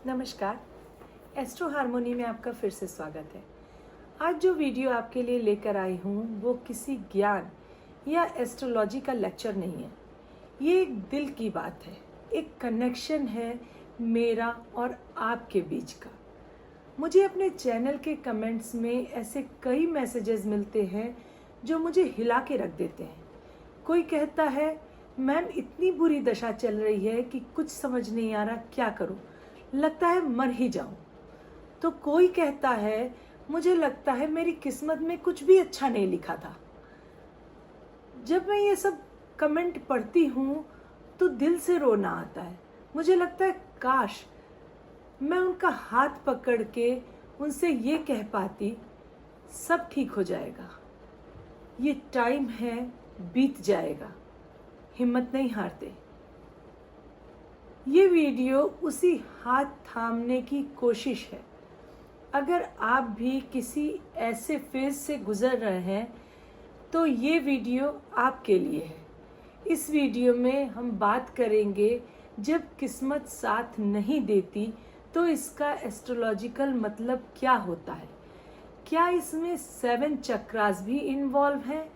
नमस्कार। Astro harmony में आपका फिर से स्वागत है। आज जो वीडियो आपके लिए लेकर आई हूँ वो किसी ज्ञान या एस्ट्रोलॉजी का लेक्चर नहीं है। ये एक दिल की बात है, एक कनेक्शन है मेरा और आपके बीच का। मुझे अपने चैनल के कमेंट्स में ऐसे कई मैसेजेस मिलते हैं जो मुझे हिला के रख देते हैं। कोई कहता है मैम इतनी बुरी दशा चल रही है कि कुछ समझ नहीं आ रहा, क्या करूं, लगता है मर ही जाऊं। तो कोई कहता है मुझे लगता है मेरी किस्मत में कुछ भी अच्छा नहीं लिखा था। जब मैं ये सब कमेंट पढ़ती हूँ तो दिल से रोना आता है। मुझे लगता है काश मैं उनका हाथ पकड़ के उनसे ये कह पाती सब ठीक हो जाएगा, ये टाइम है, बीत जाएगा, हिम्मत नहीं हारते। ये वीडियो उसी हाथ थामने की कोशिश है। अगर आप भी किसी ऐसे फेज से गुजर रहे हैं तो ये वीडियो आपके लिए है। इस वीडियो में हम बात करेंगे जब किस्मत साथ नहीं देती तो इसका एस्ट्रोलॉजिकल मतलब क्या होता है। क्या इसमें 7 चक्रास भी इन्वॉल्व हैं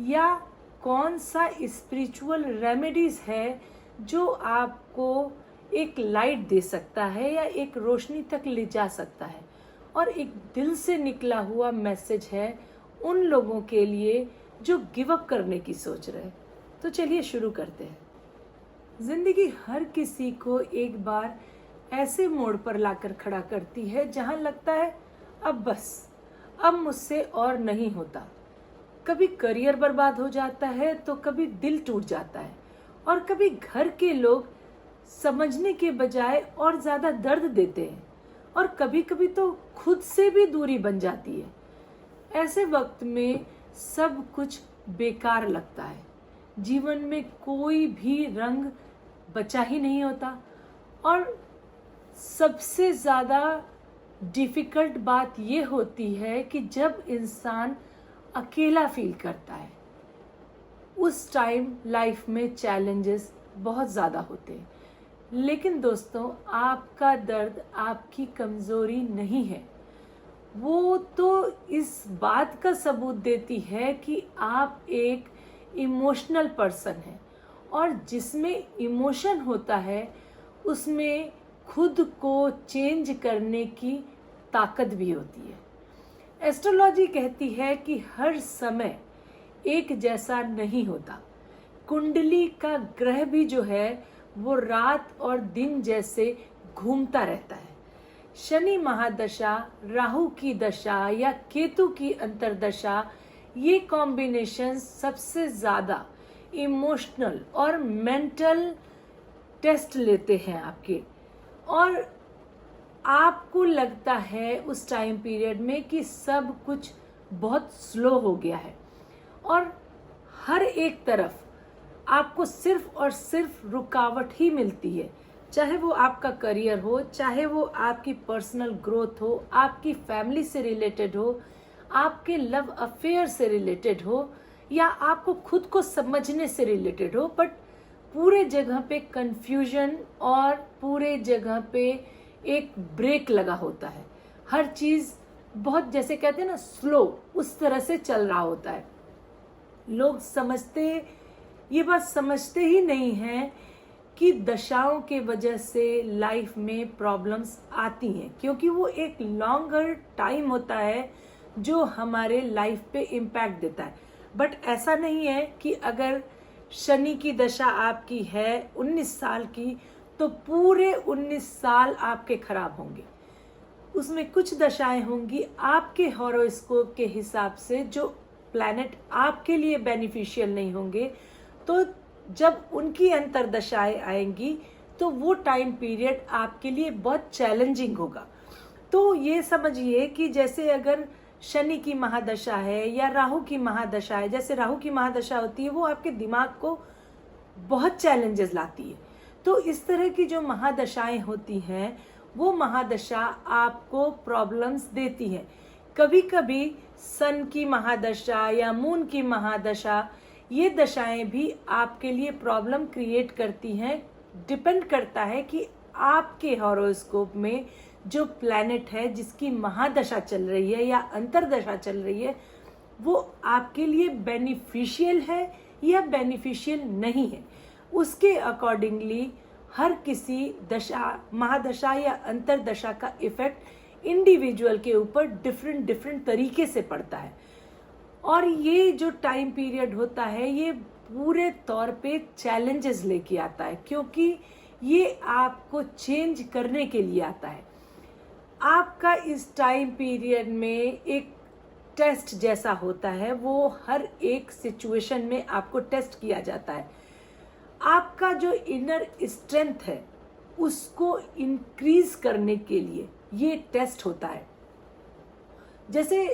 या कौन सा स्पिरिचुअल रेमेडीज है जो आपको एक लाइट दे सकता है या एक रोशनी तक ले जा सकता है, और एक दिल से निकला हुआ मैसेज है उन लोगों के लिए जो गिव अप करने की सोच रहे हैं। तो चलिए शुरू करते हैं। जिंदगी हर किसी को एक बार ऐसे मोड़ पर लाकर खड़ा करती है जहां लगता है अब बस, अब मुझसे और नहीं होता। कभी करियर बर्बाद हो जाता है तो कभी दिल टूट जाता है और कभी घर के लोग समझने के बजाय और ज्यादा दर्द देते हैं और कभी कभी तो खुद से भी दूरी बन जाती है। ऐसे वक्त में सब कुछ बेकार लगता है, जीवन में कोई भी रंग बचा ही नहीं होता। और सबसे ज्यादा डिफिकल्ट बात ये होती है कि जब इंसान अकेला फील करता है उस टाइम लाइफ में चैलेंजेस बहुत ज़्यादा होते हैं। लेकिन दोस्तों, आपका दर्द आपकी कमज़ोरी नहीं है, वो तो इस बात का सबूत देती है कि आप एक इमोशनल पर्सन हैं और जिसमें इमोशन होता है उसमें खुद को चेंज करने की ताकत भी होती है। एस्ट्रोलॉजी कहती है कि हर समय एक जैसा नहीं होता। कुंडली का ग्रह भी जो है वो रात और दिन जैसे घूमता रहता है। शनि महादशा, राहु की दशा या केतु की अंतरदशा, ये कॉम्बिनेशन सबसे ज्यादा इमोशनल और मेंटल टेस्ट लेते हैं आपके, और आपको लगता है उस टाइम पीरियड में कि सब कुछ बहुत स्लो हो गया है और हर एक तरफ आपको सिर्फ और सिर्फ रुकावट ही मिलती है। चाहे वो आपका करियर हो, चाहे वो आपकी पर्सनल ग्रोथ हो, आपकी फैमिली से रिलेटेड हो, आपके लव अफेयर से रिलेटेड हो या आपको खुद को समझने से रिलेटेड हो, बट पूरे जगह पे कंफ्यूजन और पूरे जगह पे एक ब्रेक लगा होता है। हर चीज बहुत, जैसे कहते हैं ना, स्लो, उस तरह से चल रहा होता है। लोग ये बात समझते ही नहीं है कि दशाओं के वजह से लाइफ में प्रॉब्लम्स आती हैं, क्योंकि वो एक लॉन्गर टाइम होता है जो हमारे लाइफ पे इम्पैक्ट देता है। बट ऐसा नहीं है कि अगर शनि की दशा आपकी है 19 साल की तो पूरे 19 साल आपके खराब होंगे। उसमें कुछ दशाएं होंगी आपके हॉरोस्कोप के हिसाब से जो प्लैनेट आपके लिए बेनिफिशियल नहीं होंगे, तो जब उनकी अंतरदशाएं आएंगी तो वो टाइम पीरियड आपके लिए बहुत चैलेंजिंग होगा। तो ये समझिए कि जैसे अगर शनि की महादशा है या राहु की महादशा है, जैसे राहु की महादशा होती है वो आपके दिमाग को बहुत चैलेंजेस लाती है। तो इस तरह की जो महादशाएं होती हैं वो महादशा आपको प्रॉब्लम्स देती हैं। कभी कभी सन की महादशा या मून की महादशा, ये दशाएं भी आपके लिए प्रॉब्लम क्रिएट करती हैं। डिपेंड करता है कि आपके हॉरोस्कोप में जो प्लैनेट है जिसकी महादशा चल रही है या अंतरदशा चल रही है वो आपके लिए बेनिफिशियल है या बेनिफिशियल नहीं है, उसके अकॉर्डिंगली हर किसी दशा, महादशा या अंतरदशा का इफेक्ट इंडिविजुअल के ऊपर डिफरेंट तरीके से पड़ता है। और ये जो टाइम पीरियड होता है ये पूरे तौर पे चैलेंजेस लेके आता है, क्योंकि ये आपको चेंज करने के लिए आता है। आपका इस टाइम पीरियड में एक टेस्ट जैसा होता है, वो हर एक सिचुएशन में आपको टेस्ट किया जाता है। आपका जो इनर स्ट्रेंथ है उसको इंक्रीज करने के लिए ये टेस्ट होता है। जैसे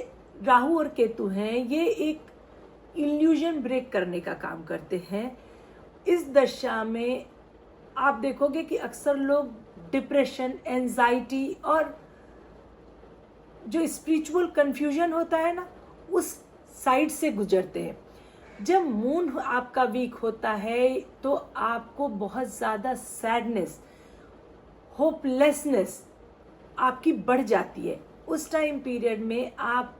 राहु और केतु हैं, ये एक इल्यूजन ब्रेक करने का काम करते हैं। इस दशा में आप देखोगे कि अक्सर लोग डिप्रेशन, एंजाइटी और जो स्पिरिचुअल कंफ्यूजन होता है ना, उस साइड से गुजरते हैं। जब मून आपका वीक होता है तो आपको बहुत ज़्यादा सैडनेस, होपलेसनेस आपकी बढ़ जाती है। उस टाइम पीरियड में आप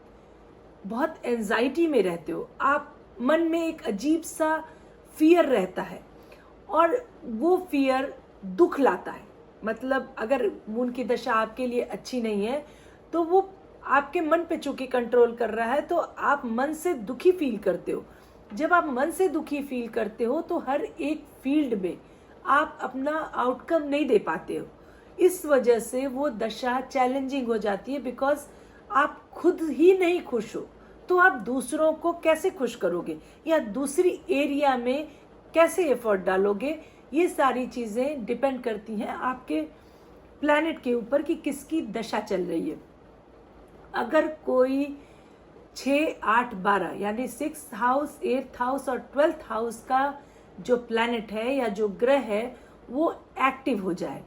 बहुत एंजाइटी में रहते हो, आप मन में एक अजीब सा फियर रहता है और वो फियर दुख लाता है। मतलब अगर मून की दशा आपके लिए अच्छी नहीं है तो वो आपके मन पे चूंकि कंट्रोल कर रहा है तो आप मन से दुखी फील करते हो। जब आप मन से दुखी फील करते हो तो हर एक फील्ड में आप अपना आउटकम नहीं दे पाते हो। इस वजह से वो दशा चैलेंजिंग हो जाती है, बिकॉज आप खुद ही नहीं खुश हो तो आप दूसरों को कैसे खुश करोगे या दूसरी एरिया में कैसे एफर्ट डालोगे। ये सारी चीज़ें डिपेंड करती हैं आपके प्लैनेट के ऊपर कि किसकी दशा चल रही है। अगर कोई 6, 8, 12 यानी 6th हाउस, 8th हाउस और 12th हाउस का जो प्लैनेट है या जो ग्रह है वो एक्टिव हो जाए,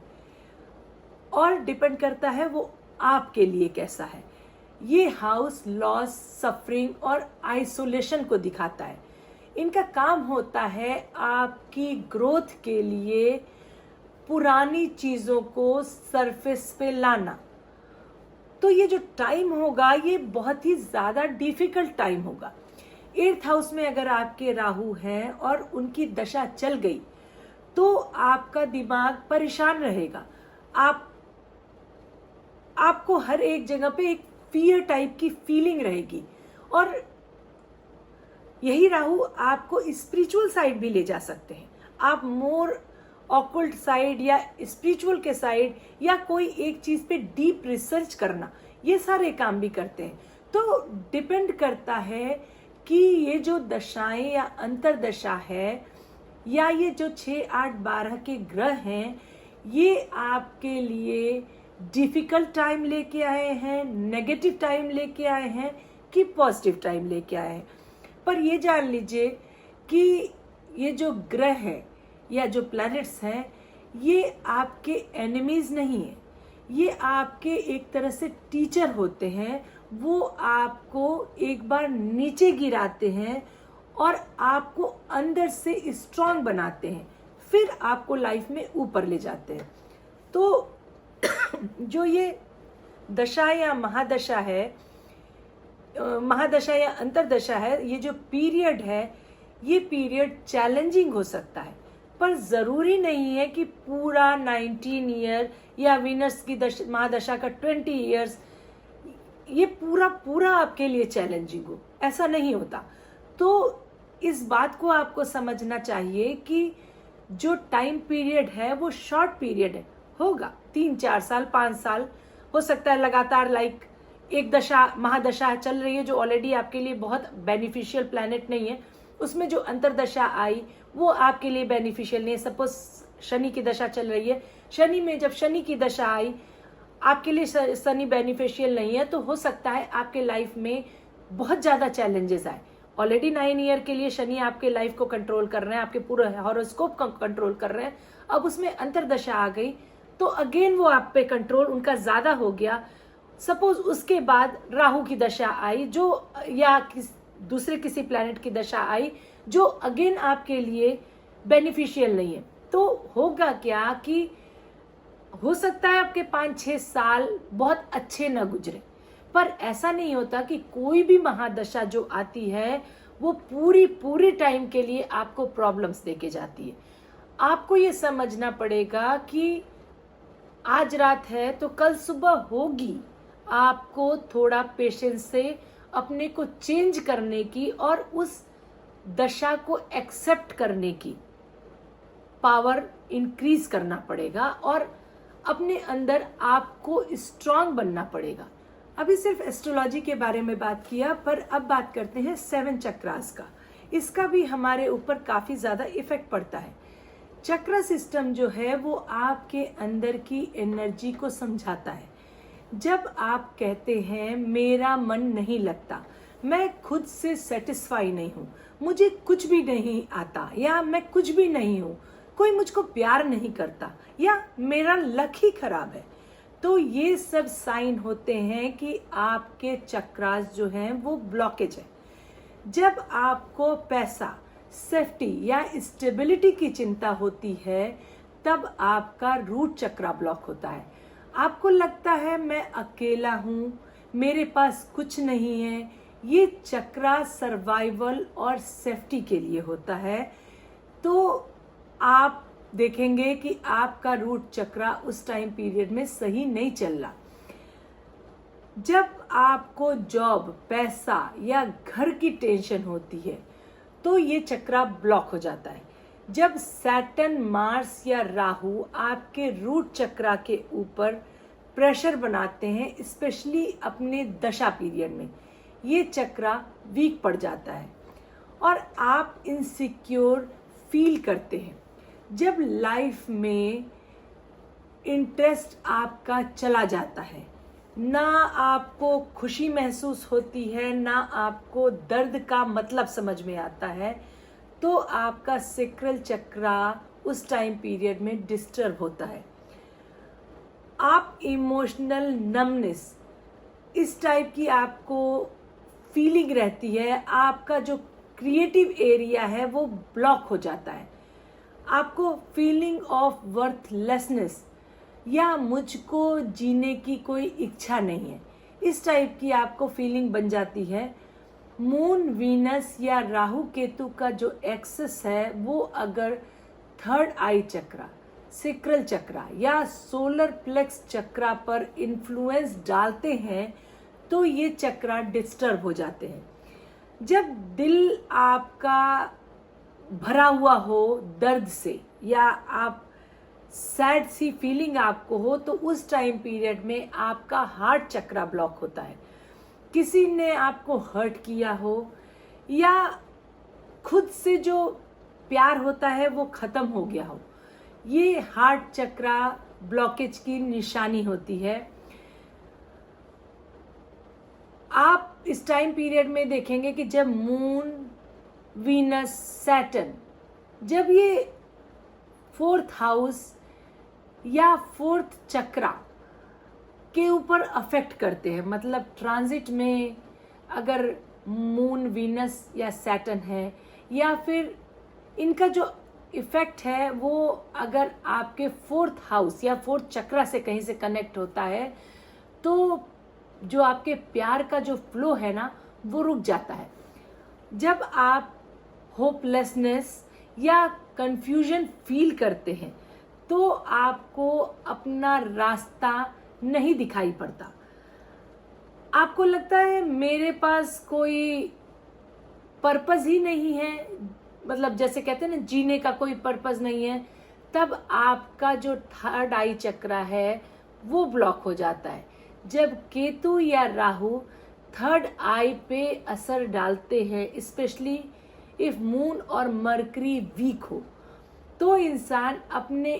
और डिपेंड करता है वो आपके लिए कैसा है। ये हाउस लॉस, सफरिंग और आइसोलेशन को दिखाता है। इनका काम होता है आपकी ग्रोथ के लिए पुरानी चीज़ों को सरफेस पे लाना। तो ये जो टाइम होगा ये बहुत ही ज़्यादा डिफिकल्ट टाइम होगा। 8th हाउस में अगर आपके राहु हैं और उनकी दशा चल गई तो आपका दिमाग परेशान रहेगा। आपको हर एक जगह पे एक फियर टाइप की फीलिंग रहेगी, और यही राहु आपको स्पिरिचुअल साइड भी ले जा सकते हैं। आप मोर ऑकल्ट साइड या स्पिरिचुअल के साइड या कोई एक चीज पे डीप रिसर्च करना, ये सारे काम भी करते हैं। तो डिपेंड करता है कि ये जो दशाएं या अंतरदशा है या ये जो 6, 8, 12 के ग्रह हैं ये आपके लिए डिफिकल्ट टाइम लेके आए हैं, नेगेटिव टाइम लेके आए हैं कि पॉजिटिव टाइम लेके आए हैं। पर ये जान लीजिए कि ये जो ग्रह है या जो प्लैनेट्स हैं ये आपके एनिमीज नहीं है, ये आपके एक तरह से टीचर होते हैं। वो आपको एक बार नीचे गिराते हैं और आपको अंदर से स्ट्रांग बनाते हैं, फिर आपको लाइफ में ऊपर ले जाते हैं। तो जो ये दशा या महादशा है, महादशा या अंतरदशा है, ये जो पीरियड है ये पीरियड चैलेंजिंग हो सकता है, पर जरूरी नहीं है कि पूरा 19 ईयर या वीनस की महादशा का 20 ईयर्स ये पूरा आपके लिए चैलेंजिंग हो, ऐसा नहीं होता। तो इस बात को आपको समझना चाहिए कि जो टाइम पीरियड है वो शॉर्ट पीरियड है, होगा 3, 4 साल, 5 साल हो सकता है लगातार। लाइक एक दशा महादशा चल रही है जो ऑलरेडी आपके लिए बहुत बेनिफिशियल प्लैनेट नहीं है, उसमें जो अंतरदशा आई वो आपके लिए बेनिफिशियल नहीं है। सपोज शनि की दशा चल रही है, शनि में जब शनि की दशा आई आपके लिए शनि बेनिफिशियल नहीं है, तो हो सकता है आपके लाइफ में बहुत ज्यादा चैलेंजेस आए। ऑलरेडी 9 ईयर के लिए शनि आपके लाइफ को कंट्रोल कर रहे हैं, आपके पूरे हॉरोस्कोप को कंट्रोल कर रहे हैं। अब उसमें अंतरदशा आ गई तो अगेन वो आप पे कंट्रोल उनका ज्यादा हो गया। सपोज उसके बाद राहु की दशा आई जो या दूसरे किसी प्लैनेट की दशा आई जो अगेन आपके लिए बेनिफिशियल नहीं है, तो होगा क्या कि हो सकता है आपके 5-6 साल बहुत अच्छे न गुजरे, पर ऐसा नहीं होता कि कोई भी महादशा जो आती है वो पूरी टाइम के लिए आपको प्रॉब्लम्स देके जाती है। आपको ये समझना पड़ेगा कि आज रात है तो कल सुबह होगी। आपको थोड़ा पेशेंस से अपने को चेंज करने की और उस दशा को एक्सेप्ट करने की पावर इंक्रीज करना पड़ेगा और अपने अंदर आपको स्ट्रांग बनना पड़ेगा। अभी सिर्फ एस्ट्रोलॉजी के बारे में बात किया, पर अब बात करते हैं 7 चक्रास का। इसका भी हमारे ऊपर काफी ज्यादा इफेक्ट पड़ता है। चक्र सिस्टम जो है वो आपके अंदर की एनर्जी को समझाता है। जब आप कहते हैं मेरा मन नहीं लगता, मैं खुद से सेटिस्फाई नहीं हूँ, मुझे कुछ भी नहीं आता, या मैं कुछ भी नहीं हूँ, कोई मुझको प्यार नहीं करता, या मेरा लक ही खराब है, तो ये सब साइन होते हैं कि आपके चक्रास जो हैं वो ब्लॉकेज है। जब आपको पैसा, सेफ्टी या स्टेबिलिटी की चिंता होती है, तब आपका रूट चक्रा ब्लॉक होता है। आपको लगता है मैं अकेला हूँ, मेरे पास कुछ नहीं है। ये चक्रा सर्वाइवल और सेफ्टी के लिए होता है। तो आप देखेंगे कि आपका रूट चक्रा उस टाइम पीरियड में सही नहीं चल रहा। जब आपको जॉब, पैसा या घर की टेंशन होती है तो ये चक्रा ब्लॉक हो जाता है। जब सैटर्न, मार्स या राहु आपके रूट चक्रा के ऊपर प्रेशर बनाते हैं, स्पेशली अपने दशा पीरियड में, ये चक्रा वीक पड़ जाता है और आप इनसिक्योर फील करते हैं। जब लाइफ में इंटरेस्ट आपका चला जाता है, ना आपको खुशी महसूस होती है, ना आपको दर्द का मतलब समझ में आता है, तो आपका सेक्रल चक्रा उस टाइम पीरियड में डिस्टर्ब होता है। आप इमोशनल नमनेस, इस टाइप की आपको फीलिंग रहती है। आपका जो क्रिएटिव एरिया है वो ब्लॉक हो जाता है। आपको फीलिंग ऑफ वर्थलेसनेस या मुझको जीने की कोई इच्छा नहीं है, इस टाइप की आपको फीलिंग बन जाती है। मून, वीनस या राहु केतु का जो एक्सेस है वो अगर थर्ड आई चक्रा, सेक्रल चक्रा या सोलर प्लेक्स चक्रा पर इन्फ्लुएंस डालते हैं तो ये चक्रा डिस्टर्ब हो जाते हैं। जब दिल आपका भरा हुआ हो दर्द से या आप सैड सी फीलिंग आपको हो, तो उस टाइम पीरियड में आपका हार्ट चक्रा ब्लॉक होता है। किसी ने आपको हर्ट किया हो या खुद से जो प्यार होता है वो खत्म हो गया हो, ये हार्ट चक्रा ब्लॉकेज की निशानी होती है। आप इस टाइम पीरियड में देखेंगे कि जब मून, वीनस, सैटर्न, जब ये 4th हाउस या 4th चक्रा के ऊपर अफेक्ट करते हैं, मतलब ट्रांजिट में अगर मून, वीनस या सैटर्न है, या फिर इनका जो इफेक्ट है वो अगर आपके 4th हाउस या 4th चक्रा से कहीं से कनेक्ट होता है, तो जो आपके प्यार का जो फ्लो है ना वो रुक जाता है। जब आप होपलेसनेस या कंफ्यूजन फील करते हैं तो आपको अपना रास्ता नहीं दिखाई पड़ता। आपको लगता है मेरे पास कोई पर्पस ही नहीं है, मतलब जैसे कहते हैं ना जीने का कोई पर्पस नहीं है, तब आपका जो थर्ड आई चक्रा है वो ब्लॉक हो जाता है। जब केतु या राहु थर्ड आई पे असर डालते हैं, स्पेशली इफ मून और मरकरी वीक हो, तो इंसान अपने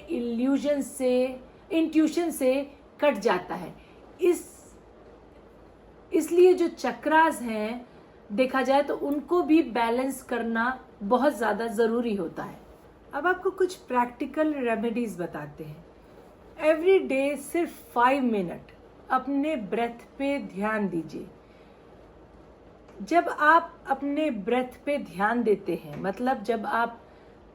इंट्यूशन से कट जाता है। इसलिए जो चक्रास हैं देखा जाए तो उनको भी बैलेंस करना बहुत ज़्यादा ज़रूरी होता है। अब आपको कुछ प्रैक्टिकल रेमेडीज बताते हैं। एवरी डे सिर्फ 5 मिनट अपने ब्रेथ पे ध्यान दीजिए। जब आप अपने ब्रेथ पे ध्यान देते हैं, मतलब जब आप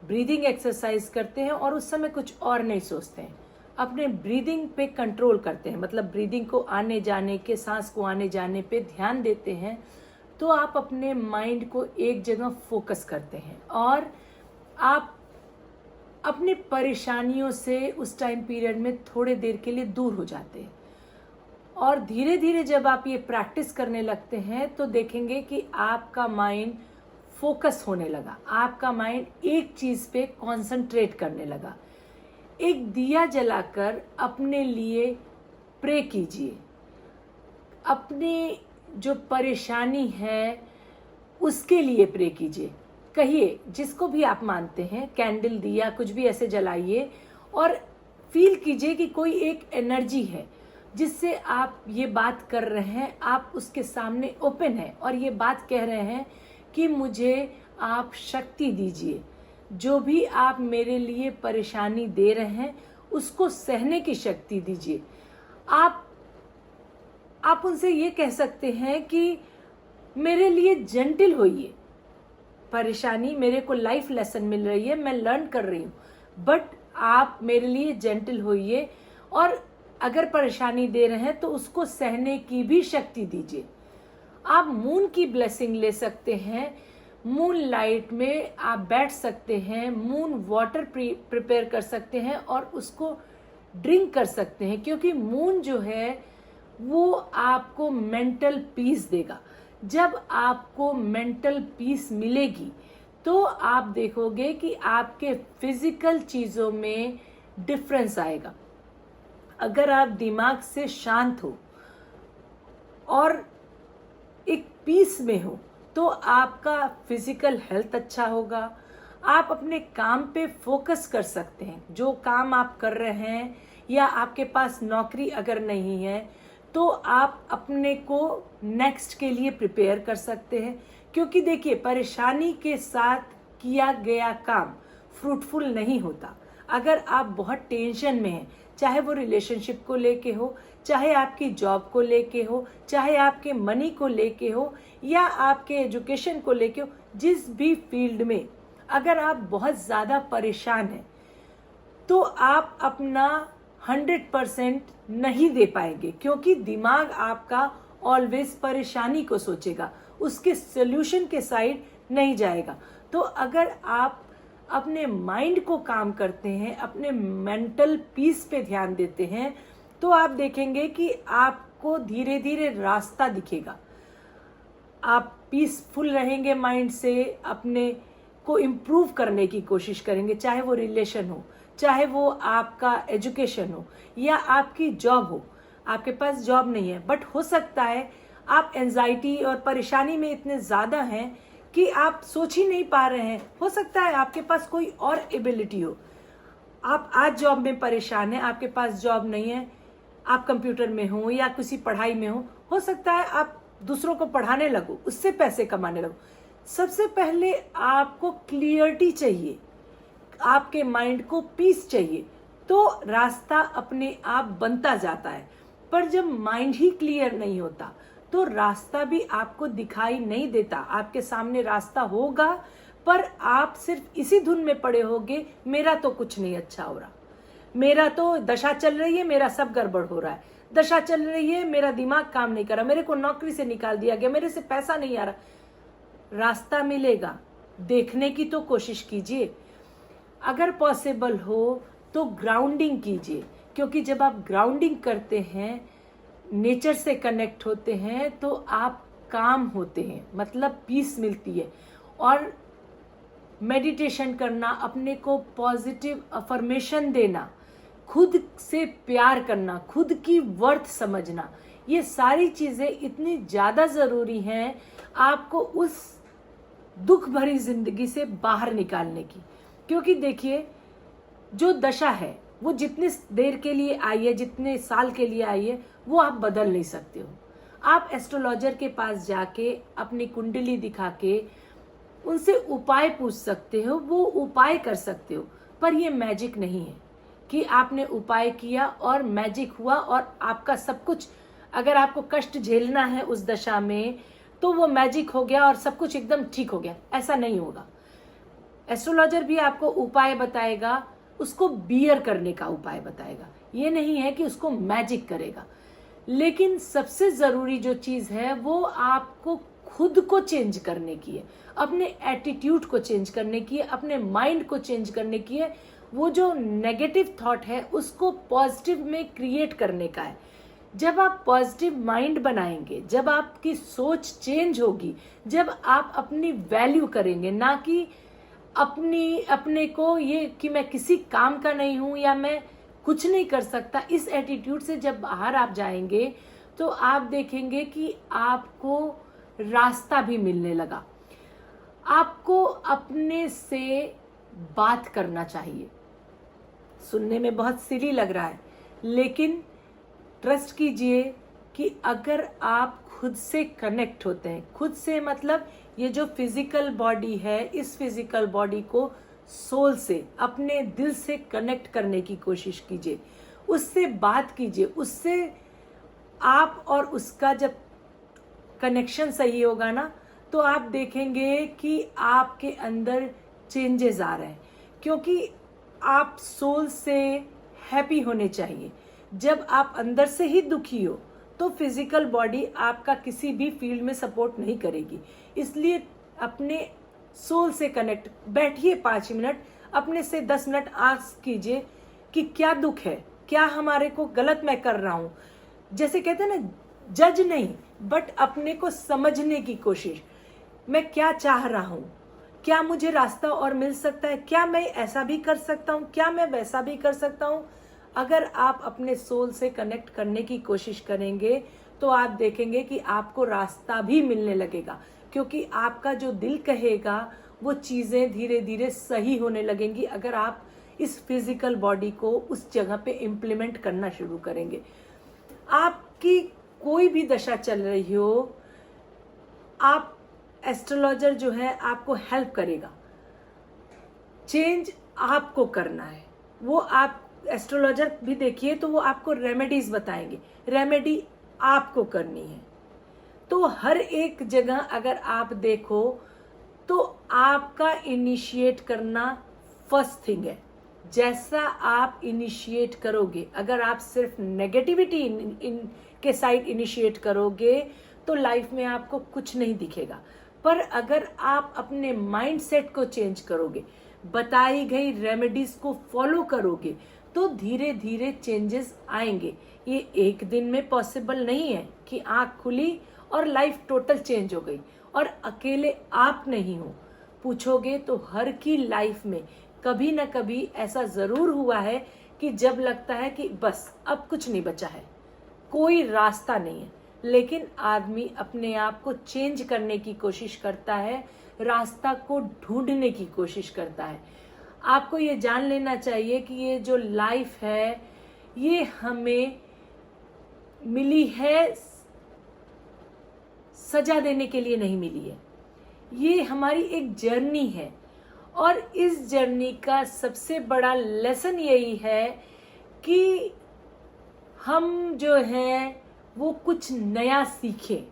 ब्रीदिंग एक्सरसाइज करते हैं और उस समय कुछ और नहीं सोचते हैं, अपने ब्रीदिंग पे कंट्रोल करते हैं, मतलब ब्रीदिंग को आने जाने के, सांस को आने जाने पे ध्यान देते हैं, तो आप अपने माइंड को एक जगह फोकस करते हैं और आप अपनी परेशानियों से उस टाइम पीरियड में थोड़े देर के लिए दूर हो जाते हैं। और धीरे धीरे जब आप ये प्रैक्टिस करने लगते हैं तो देखेंगे कि आपका माइंड फोकस होने लगा, आपका माइंड एक चीज़ पे कंसंट्रेट करने लगा। एक दिया जलाकर अपने लिए प्रे कीजिए, अपनी जो परेशानी है उसके लिए प्रे कीजिए। कहिए, जिसको भी आप मानते हैं, कैंडल, दिया, कुछ भी ऐसे जलाइए और फील कीजिए कि कोई एक एनर्जी है जिससे आप ये बात कर रहे हैं, आप उसके सामने ओपन है और ये बात कह रहे हैं कि मुझे आप शक्ति दीजिए, जो भी आप मेरे लिए परेशानी दे रहे हैं उसको सहने की शक्ति दीजिए। आप उनसे ये कह सकते हैं कि मेरे लिए जेंटल होइए, परेशानी मेरे को लाइफ लेसन मिल रही है, मैं लर्न कर रही हूँ, बट आप मेरे लिए जेंटल होइए और अगर परेशानी दे रहे हैं तो उसको सहने की भी शक्ति दीजिए। आप मून की ब्लेसिंग ले सकते हैं, मून लाइट में आप बैठ सकते हैं, मून वाटर प्रिपेयर कर सकते हैं और उसको ड्रिंक कर सकते हैं, क्योंकि मून जो है वो आपको मेंटल पीस देगा। जब आपको मेंटल पीस मिलेगी तो आप देखोगे कि आपके फिजिकल चीज़ों में डिफरेंस आएगा। अगर आप दिमाग से शांत हो और एक पीस में हो तो आपका फिजिकल हेल्थ अच्छा होगा, आप अपने काम पे फोकस कर सकते हैं। जो काम आप कर रहे हैं या आपके पास नौकरी अगर नहीं है तो आप अपने को नेक्स्ट के लिए प्रिपेयर कर सकते हैं, क्योंकि देखिए, परेशानी के साथ किया गया काम फ्रूटफुल नहीं होता। अगर आप बहुत टेंशन में हैं, चाहे वो रिलेशनशिप को लेके हो, चाहे आपकी जॉब को लेके हो, चाहे आपके मनी को लेके हो या आपके एजुकेशन को लेके हो, जिस भी फील्ड में अगर आप बहुत ज़्यादा परेशान हैं तो आप अपना 100% नहीं दे पाएंगे, क्योंकि दिमाग आपका ऑलवेज परेशानी को सोचेगा, उसके सोल्यूशन के साइड नहीं जाएगा। तो अगर आप अपने माइंड को काम करते हैं, अपने मेंटल पीस पे ध्यान देते हैं, तो आप देखेंगे कि आपको धीरे धीरे रास्ता दिखेगा। आप पीसफुल रहेंगे माइंड से, अपने को इम्प्रूव करने की कोशिश करेंगे, चाहे वो रिलेशन हो, चाहे वो आपका एजुकेशन हो या आपकी जॉब हो। आपके पास जॉब नहीं है, बट हो सकता है आप एंजाइटी और परेशानी में इतने ज़्यादा हैं कि आप सोच ही नहीं पा रहे हैं। हो सकता है आपके पास कोई और एबिलिटी हो, आप आज जॉब में परेशान हैं, आपके पास जॉब नहीं है, आप कंप्यूटर में हो या किसी पढ़ाई में हो सकता है आप दूसरों को पढ़ाने लगो, उससे पैसे कमाने लगो। सबसे पहले आपको क्लियरिटी चाहिए, आपके माइंड को पीस चाहिए, तो रास्ता अपने आप बनता जाता है। पर जब माइंड ही क्लियर नहीं होता तो रास्ता भी आपको दिखाई नहीं देता। आपके सामने रास्ता होगा पर आप सिर्फ इसी धुन में पड़े होगे, मेरा तो कुछ नहीं अच्छा हो रहा, मेरा तो दशा चल रही है, मेरा सब गड़बड़ हो रहा है, दशा चल रही है, मेरा दिमाग काम नहीं कर रहा, मेरे को नौकरी से निकाल दिया गया, मेरे से पैसा नहीं आ रहा। रास्ता मिलेगा, देखने की तो कोशिश कीजिए। अगर पॉसिबल हो तो ग्राउंडिंग कीजिए, क्योंकि जब आप ग्राउंडिंग करते हैं, नेचर से कनेक्ट होते हैं, तो आप काम होते हैं, मतलब पीस मिलती है। और मेडिटेशन करना, अपने को पॉजिटिव अफर्मेशन देना, खुद से प्यार करना, खुद की वर्थ समझना, ये सारी चीज़ें इतनी ज़्यादा ज़रूरी हैं आपको उस दुख भरी जिंदगी से बाहर निकालने की। क्योंकि देखिए, जो दशा है वो जितनी देर के लिए आई है, जितने साल के लिए आई है, वो आप बदल नहीं सकते हो। आप एस्ट्रोलॉजर के पास जाके अपनी कुंडली दिखा के उनसे उपाय पूछ सकते हो, वो उपाय कर सकते हो। पर ये मैजिक नहीं है कि आपने उपाय किया और मैजिक हुआ और आपका सब कुछ, अगर आपको कष्ट झेलना है उस दशा में तो वो मैजिक हो गया और सब कुछ एकदम ठीक हो गया, ऐसा नहीं होगा। एस्ट्रोलॉजर भी आपको उपाय बताएगा, उसको बियर करने का उपाय बताएगा। ये नहीं है कि उसको मैजिक करेगा। लेकिन सबसे ज़रूरी जो चीज़ है वो आपको खुद को चेंज करने की है, अपने एटीट्यूड को चेंज करने की है, अपने माइंड को चेंज करने की है। वो जो नेगेटिव थॉट है उसको पॉजिटिव में क्रिएट करने का है। जब आप पॉजिटिव माइंड बनाएंगे, जब आपकी सोच चेंज होगी, जब आप अपनी वैल्यू करेंगे, ना कि अपने को ये कि मैं किसी काम का नहीं हूं या मैं कुछ नहीं कर सकता, इस एटीट्यूड से जब बाहर आप जाएंगे तो आप देखेंगे कि आपको रास्ता भी मिलने लगा। आपको अपने से बात करना चाहिए। सुनने में बहुत सिली लग रहा है, लेकिन ट्रस्ट कीजिए कि अगर आप खुद से कनेक्ट होते हैं, खुद से मतलब ये जो फिजिकल बॉडी है, इस फिजिकल बॉडी को सोल से, अपने दिल से कनेक्ट करने की कोशिश कीजिए, उससे बात कीजिए। उससे आप और उसका जब कनेक्शन सही होगा ना, तो आप देखेंगे कि आपके अंदर चेंजेस आ रहे हैं, क्योंकि आप सोल से हैप्पी होने चाहिए। जब आप अंदर से ही दुखी हो तो फिजिकल बॉडी आपका किसी भी फील्ड में सपोर्ट नहीं करेगी। इसलिए अपने सोल से कनेक्ट बैठिए, 5 मिनट अपने से 10 मिनट आस्क कीजिए कि क्या दुख है, क्या हमारे को गलत मैं कर रहा हूं। जैसे कहते हैं ना, जज नहीं बट अपने को समझने की कोशिश, मैं क्या चाह रहा हूं, क्या मुझे रास्ता और मिल सकता है, क्या मैं ऐसा भी कर सकता हूं, क्या मैं वैसा भी कर सकता हूं। अगर आप अपने सोल से कनेक्ट करने की कोशिश करेंगे तो आप देखेंगे कि आपको रास्ता भी मिलने लगेगा, क्योंकि आपका जो दिल कहेगा वो चीज़ें धीरे धीरे सही होने लगेंगी अगर आप इस फिजिकल बॉडी को उस जगह पे इम्प्लीमेंट करना शुरू करेंगे। आपकी कोई भी दशा चल रही हो, आप एस्ट्रोलॉजर जो है आपको हेल्प करेगा। चेंज आपको करना है। वो आप एस्ट्रोलॉजर भी देखिए तो वो आपको रेमेडीज बताएंगे, रेमेडी आपको करनी है। तो हर एक जगह अगर आप देखो तो आपका इनिशिएट करना फर्स्ट थिंग है। जैसा आप इनिशिएट करोगे, अगर आप सिर्फ नेगेटिविटी के साइड इनिशिएट करोगे तो लाइफ में आपको कुछ नहीं दिखेगा। पर अगर आप अपने माइंड सेट को चेंज करोगे, बताई गई रेमेडीज को फॉलो करोगे, तो धीरे धीरे चेंजेस आएंगे। ये एक दिन में पॉसिबल नहीं है कि आंख खुली और लाइफ टोटल चेंज हो गई। और अकेले आप नहीं हो, पूछोगे तो हर की लाइफ में कभी ना कभी ऐसा जरूर हुआ है कि जब लगता है कि बस अब कुछ नहीं बचा है, कोई रास्ता नहीं है, लेकिन आदमी अपने आप को चेंज करने की कोशिश करता है, रास्ता को ढूंढने की कोशिश करता है। आपको ये जान लेना चाहिए कि ये जो लाइफ है ये हमें मिली है, सजा देने के लिए नहीं मिली है। ये हमारी एक जर्नी है और इस जर्नी का सबसे बड़ा लेसन यही है कि हम जो है वो कुछ नया सीखें,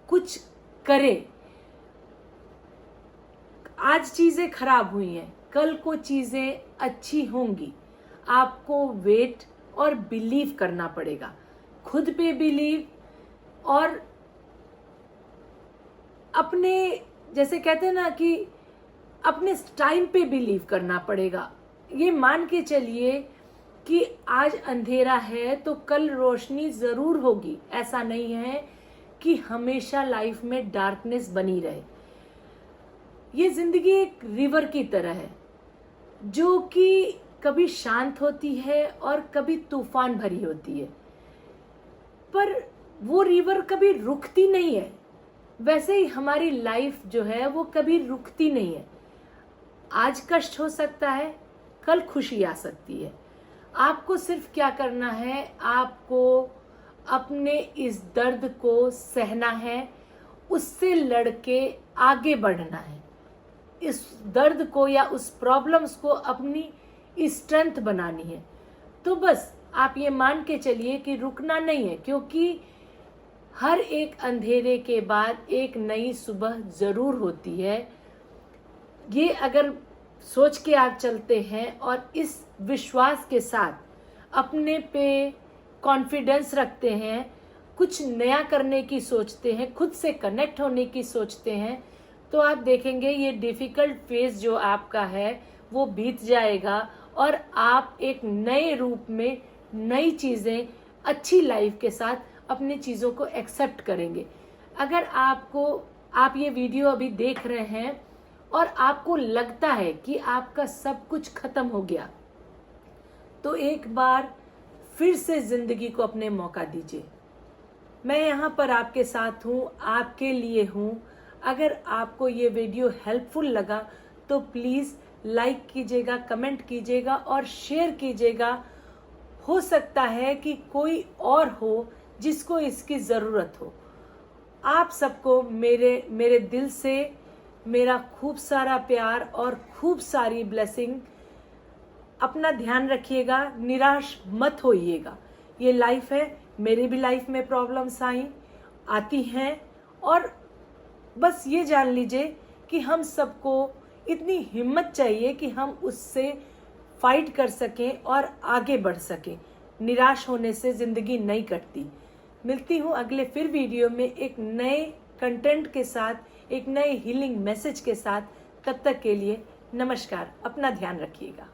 कुछ करें। आज चीजें खराब हुई हैं, कल को चीजें अच्छी होंगी। आपको वेट और बिलीव करना पड़ेगा, खुद पे बिलीव और अपने, जैसे कहते हैं ना कि अपने टाइम पे बिलीव करना पड़ेगा। ये मान के चलिए कि आज अंधेरा है तो कल रोशनी जरूर होगी। ऐसा नहीं है कि हमेशा लाइफ में डार्कनेस बनी रहे। ये जिंदगी एक रिवर की तरह है जो कि कभी शांत होती है और कभी तूफान भरी होती है, पर वो रिवर कभी रुकती नहीं है। वैसे ही हमारी लाइफ जो है वो कभी रुकती नहीं है। आज कष्ट हो सकता है, कल खुशी आ सकती है। आपको सिर्फ क्या करना है, आपको अपने इस दर्द को सहना है, उससे लड़के आगे बढ़ना है। इस दर्द को या उस प्रॉब्लम्स को अपनी स्ट्रेंथ बनानी है। तो बस आप ये मान के चलिए कि रुकना नहीं है, क्योंकि हर एक अंधेरे के बाद एक नई सुबह जरूर होती है। ये अगर सोच के आप चलते हैं और इस विश्वास के साथ अपने पे कॉन्फिडेंस रखते हैं, कुछ नया करने की सोचते हैं, खुद से कनेक्ट होने की सोचते हैं, तो आप देखेंगे ये डिफिकल्ट फेज जो आपका है वो बीत जाएगा और आप एक नए रूप में नई चीज़ें अच्छी लाइफ के साथ अपनी चीज़ों को एक्सेप्ट करेंगे। अगर आप ये वीडियो अभी देख रहे हैं और आपको लगता है कि आपका सब कुछ खत्म हो गया, तो एक बार फिर से जिंदगी को अपने मौका दीजिए। मैं यहाँ पर आपके साथ हूँ, आपके लिए हूँ। अगर आपको ये वीडियो हेल्पफुल लगा तो प्लीज़ लाइक कीजिएगा, कमेंट कीजिएगा और शेयर कीजिएगा। हो सकता है कि कोई और हो जिसको इसकी ज़रूरत हो। आप सबको मेरे दिल से मेरा खूब सारा प्यार और खूब सारी ब्लेसिंग। अपना ध्यान रखिएगा, निराश मत होइएगा। ये लाइफ है, मेरी भी लाइफ में प्रॉब्लम्स आती हैं और बस ये जान लीजिए कि हम सबको इतनी हिम्मत चाहिए कि हम उससे फाइट कर सकें और आगे बढ़ सकें। निराश होने से ज़िंदगी नहीं कटती। मिलती हूँ अगले फिर वीडियो में एक नए कंटेंट के साथ, एक नए हीलिंग मैसेज के साथ। तब तक के लिए नमस्कार। अपना ध्यान रखिएगा।